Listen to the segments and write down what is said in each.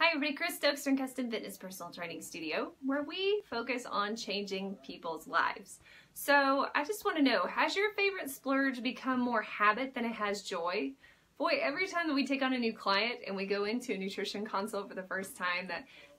Hi everybody, Chris Stokes from Custom Fitness Personal Training Studio, where we focus on changing people's lives. So I just want to know, has your favorite splurge become more habit than it has joy? Boy, every time that we take on a new client and we go into a nutrition consult for the first time,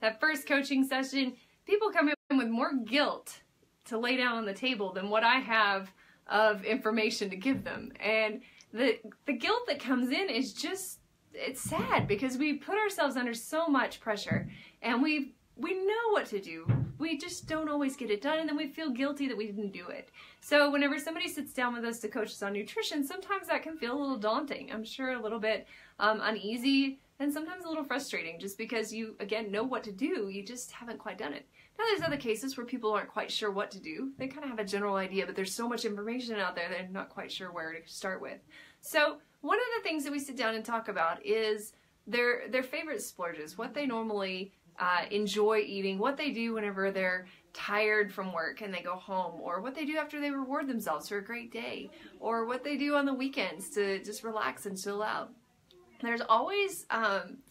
that first coaching session, people come in with more guilt to lay down on the table than what I have of information to give them. And the guilt that comes in is just, it's sad because we put ourselves under so much pressure and we know what to do. We just don't always get it done, and then we feel guilty that we didn't do it. So whenever somebody sits down with us to coach us on nutrition, sometimes that can feel a little daunting. I'm sure a little bit uneasy and sometimes a little frustrating just because you, again, know what to do. You just haven't quite done it. Now there's other cases where people aren't quite sure what to do. They kind of have a general idea, but there's so much information out there they're not quite sure where to start with. So one of the things that we sit down and talk about is their favorite splurges, what they normally enjoy eating, what they do whenever they're tired from work and they go home, or what they do after they reward themselves for a great day, or what they do on the weekends to just relax and chill out. There's always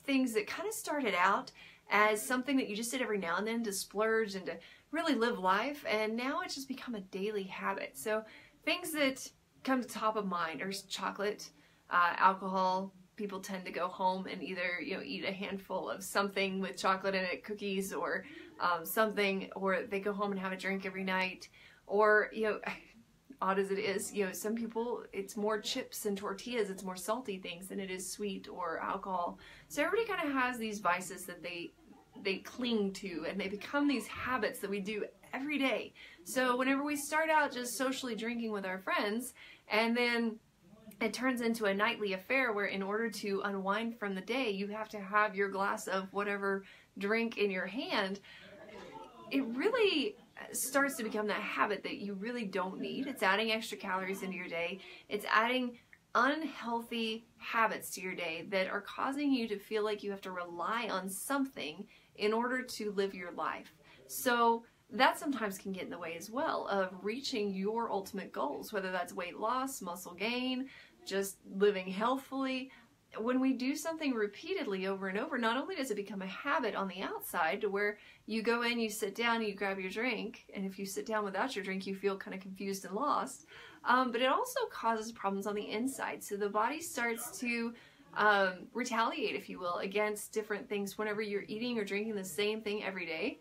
things that kind of started out as something that you just did every now and then to splurge and to really live life, and now it's just become a daily habit. So things that come to top of mind are chocolate, alcohol. People tend to go home and either eat a handful of something with chocolate in it, cookies or something, or they go home and have a drink every night. Or odd as it is, some people it's more chips and tortillas, it's more salty things than it is sweet or alcohol. So everybody kind of has these vices that they cling to, and they become these habits that we do every day. So whenever we start out just socially drinking with our friends, and then it turns into a nightly affair where in order to unwind from the day, you have to have your glass of whatever drink in your hand, it really starts to become that habit that you really don't need. It's adding extra calories into your day. It's adding unhealthy habits to your day that are causing you to feel like you have to rely on something in order to live your life. So that sometimes can get in the way as well of reaching your ultimate goals, whether that's weight loss, muscle gain, just living healthfully. When we do something repeatedly over and over, not only does it become a habit on the outside to where you go in, you sit down, you grab your drink, and if you sit down without your drink, you feel kind of confused and lost, but it also causes problems on the inside. So the body starts to retaliate, if you will, against different things. Whenever you're eating or drinking the same thing every day,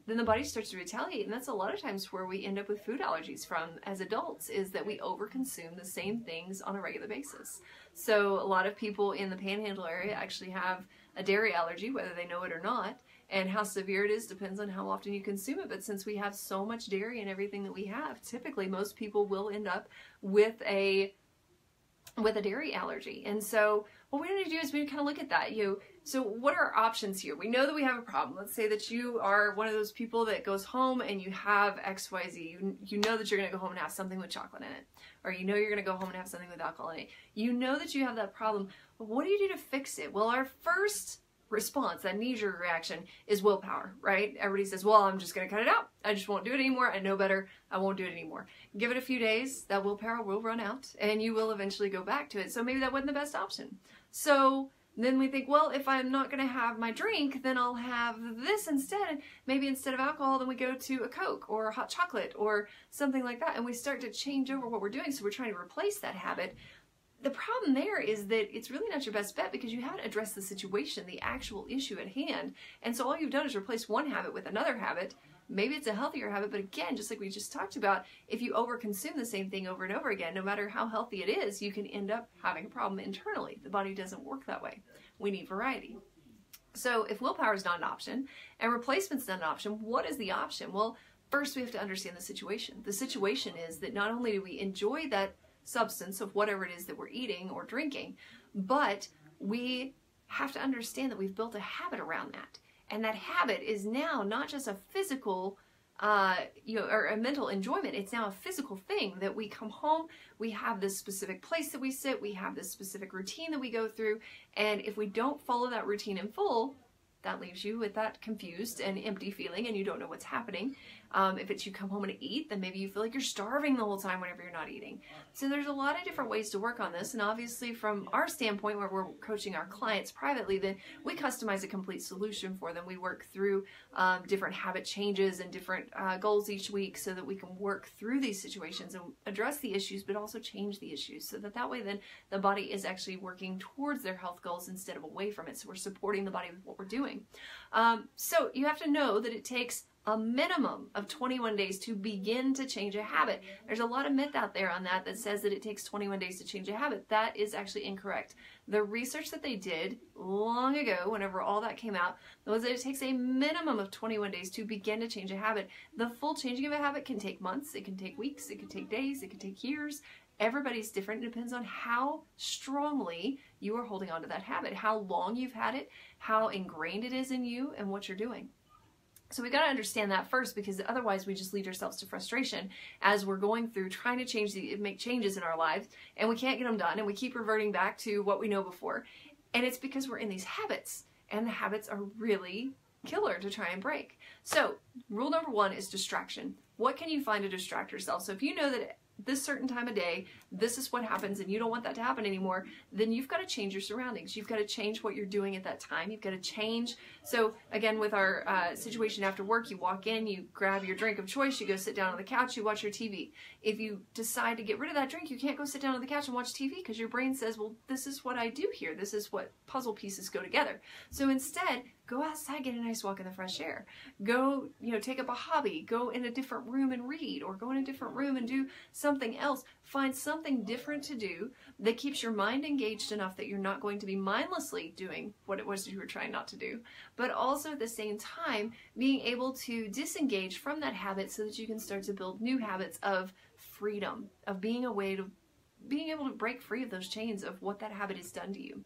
then the body starts to retaliate, and that's a lot of times where we end up with food allergies from as adults, is that we overconsume the same things on a regular basis. So a lot of people in the Panhandle area actually have a dairy allergy, whether they know it or not, and how severe it is depends on how often you consume it. But since we have so much dairy in everything that we have, typically most people will end up with a dairy allergy. And so what we need to do is we need to kind of look at that. So what are our options here? We know that we have a problem. Let's say that you are one of those people that goes home and you have XYZ. You know that you're going to go home and have something with chocolate in it. Or you know you're going to go home and have something with alcohol in it. You know that you have that problem. But what do you do to fix it? Well, our first response, that knee-jerk reaction, is willpower, right? Everybody says, well, I'm just going to cut it out. I just won't do it anymore. I know better. I won't do it anymore. Give it a few days. That willpower will run out and you will eventually go back to it. So maybe that wasn't the best option. So then we think, well, if I'm not going to have my drink, then I'll have this instead. Maybe instead of alcohol, then we go to a Coke or a hot chocolate or something like that. And we start to change over what we're doing. So we're trying to replace that habit. The problem there is that it's really not your best bet because you haven't addressed the situation, the actual issue at hand. And so all you've done is replace one habit with another habit. Maybe it's a healthier habit, but again, just like we just talked about, if you overconsume the same thing over and over again, no matter how healthy it is, you can end up having a problem internally. The body doesn't work that way. We need variety. So if willpower is not an option and replacement's not an option, what is the option? Well, first we have to understand the situation. The situation is that not only do we enjoy that substance of whatever it is that we're eating or drinking, but we have to understand that we've built a habit around that. And that habit is now not just a physical or a mental enjoyment. It's now a physical thing that we come home, we have this specific place that we sit, we have this specific routine that we go through, and if we don't follow that routine in full, that leaves you with that confused and empty feeling and you don't know what's happening. If it's you come home and eat, then maybe you feel like you're starving the whole time whenever you're not eating. So there's a lot of different ways to work on this. And obviously from our standpoint, where we're coaching our clients privately, then we customize a complete solution for them. We work through different habit changes and different goals each week so that we can work through these situations and address the issues, but also change the issues so that way then the body is actually working towards their health goals instead of away from it. So we're supporting the body with what we're doing. So you have to know that it takes a minimum of 21 days to begin to change a habit. There's a lot of myth out there on that says that it takes 21 days to change a habit. That is actually incorrect. The research that they did long ago, whenever all that came out, was that it takes a minimum of 21 days to begin to change a habit. The full changing of a habit can take months, it can take weeks, it can take days, it can take years. Everybody's different. It depends on how strongly you are holding on to that habit, how long you've had it, how ingrained it is in you, and what you're doing. So we got to understand that first, because otherwise we just lead ourselves to frustration as we're going through trying to make changes in our lives, and we can't get them done, and we keep reverting back to what we know before. And it's because we're in these habits, and the habits are really killer to try and break. So rule number one is distraction. What can you find to distract yourself? So if you know that this certain time of day, this is what happens, and you don't want that to happen anymore, then you've got to change your surroundings. You've got to change what you're doing at that time. You've got to change. So again, with our situation after work, you walk in, you grab your drink of choice, you go sit down on the couch, you watch your TV. If you decide to get rid of that drink, you can't go sit down on the couch and watch TV because your brain says, well, this is what I do here. This is what puzzle pieces go together. So instead, go outside, get a nice walk in the fresh air. Go, take up a hobby. Go in a different room and read, or go in a different room and do something else. Find something different to do that keeps your mind engaged enough that you're not going to be mindlessly doing what it was you were trying not to do, but also at the same time being able to disengage from that habit so that you can start to build new habits of freedom, of being able to break free of those chains of what that habit has done to you.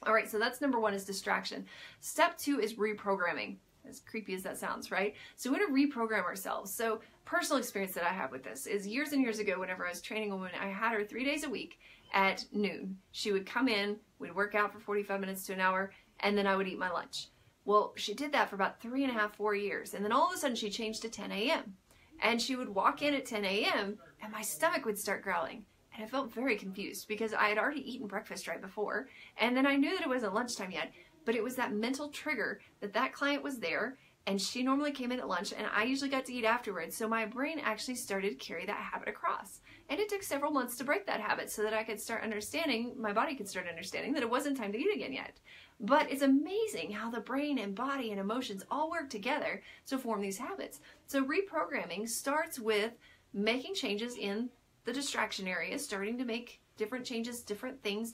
All right, so that's number one, is distraction. Step two is reprogramming. As creepy as that sounds, right? So we're going to reprogram ourselves. So personal experience that I have with this is years and years ago, whenever I was training a woman, I had her 3 days a week at noon. She would come in, we'd work out for 45 minutes to an hour, and then I would eat my lunch. Well, she did that for about 3.5, 4 years. And then all of a sudden she changed to 10 a.m. And she would walk in at 10 a.m. and my stomach would start growling. And I felt very confused because I had already eaten breakfast right before. And then I knew that it wasn't lunchtime yet. But it was that mental trigger that client was there, and she normally came in at lunch, and I usually got to eat afterwards. So my brain actually started to carry that habit across. And it took several months to break that habit so that I could start understanding, my body could start understanding that it wasn't time to eat again yet. But it's amazing how the brain and body and emotions all work together to form these habits. So reprogramming starts with making changes in the distraction area, starting to make different changes, different things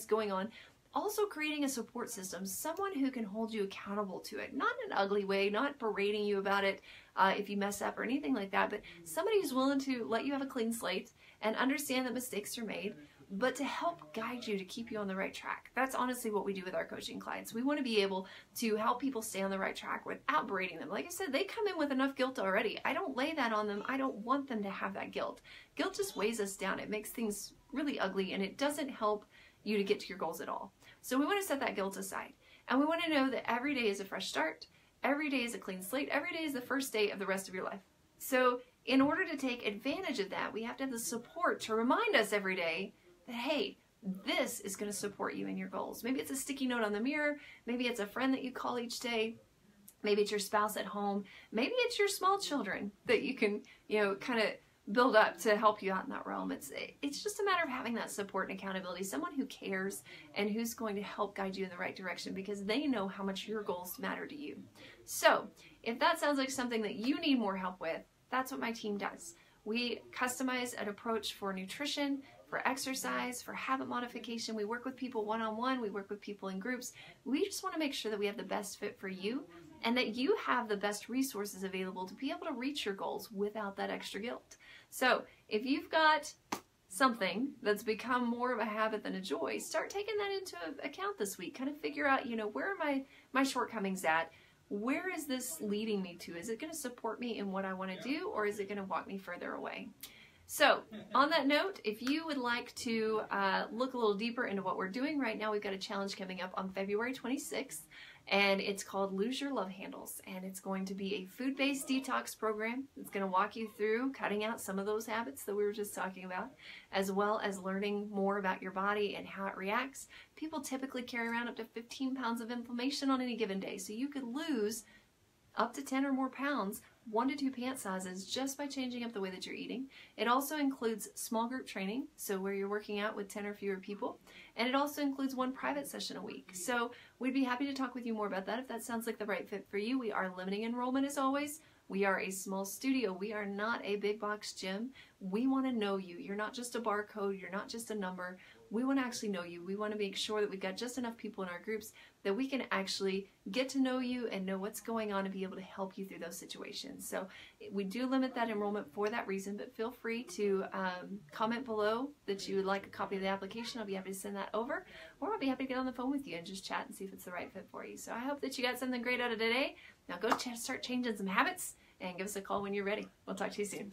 going on. Also creating a support system, someone who can hold you accountable to it, not in an ugly way, not berating you about it if you mess up or anything like that, but somebody who's willing to let you have a clean slate and understand that mistakes are made, but to help guide you to keep you on the right track. That's honestly what we do with our coaching clients. We want to be able to help people stay on the right track without berating them. Like I said, they come in with enough guilt already. I don't lay that on them. I don't want them to have that guilt. Guilt just weighs us down. It makes things really ugly, and it doesn't help you to get to your goals at all. So we want to set that guilt aside. And we want to know that every day is a fresh start. Every day is a clean slate. Every day is the first day of the rest of your life. So in order to take advantage of that, we have to have the support to remind us every day that, hey, this is going to support you in your goals. Maybe it's a sticky note on the mirror. Maybe it's a friend that you call each day. Maybe it's your spouse at home. Maybe it's your small children that you can, kind of build up to help you out in that realm. It's just a matter of having that support and accountability, someone who cares and who's going to help guide you in the right direction because they know how much your goals matter to you. So if that sounds like something that you need more help with, that's what my team does. We customize an approach for nutrition, for exercise, for habit modification. We work with people one-on-one. We work with people in groups. We just want to make sure that we have the best fit for you and that you have the best resources available to be able to reach your goals without that extra guilt. So if you've got something that's become more of a habit than a joy, start taking that into account this week. Kind of figure out, where are my shortcomings at? Where is this leading me to? Is it going to support me in what I want to do, or is it going to walk me further away? So on that note, if you would like to look a little deeper into what we're doing right now, we've got a challenge coming up on February 26th, and it's called Lose Your Love Handles, and it's going to be a food-based detox program. It's going to walk you through cutting out some of those habits that we were just talking about, as well as learning more about your body and how it reacts. People typically carry around up to 15 pounds of inflammation on any given day, so you could lose up to 10 or more pounds, 1 to 2 pant sizes, just by changing up the way that you're eating. It also includes small group training, so where you're working out with 10 or fewer people, and it also includes 1 private session a week. So we'd be happy to talk with you more about that if that sounds like the right fit for you. We are limiting enrollment as always. We are a small studio. We are not a big box gym. We want to know you. You're not just a barcode. You're not just a number. We want to actually know you. We want to make sure that we've got just enough people in our groups that we can actually get to know you and know what's going on and be able to help you through those situations. So we do limit that enrollment for that reason, but feel free to comment below that you would like a copy of the application. I'll be happy to send that over, or I'll be happy to get on the phone with you and just chat and see if it's the right fit for you. So I hope that you got something great out of today. Now go start changing some habits and give us a call when you're ready. We'll talk to you soon.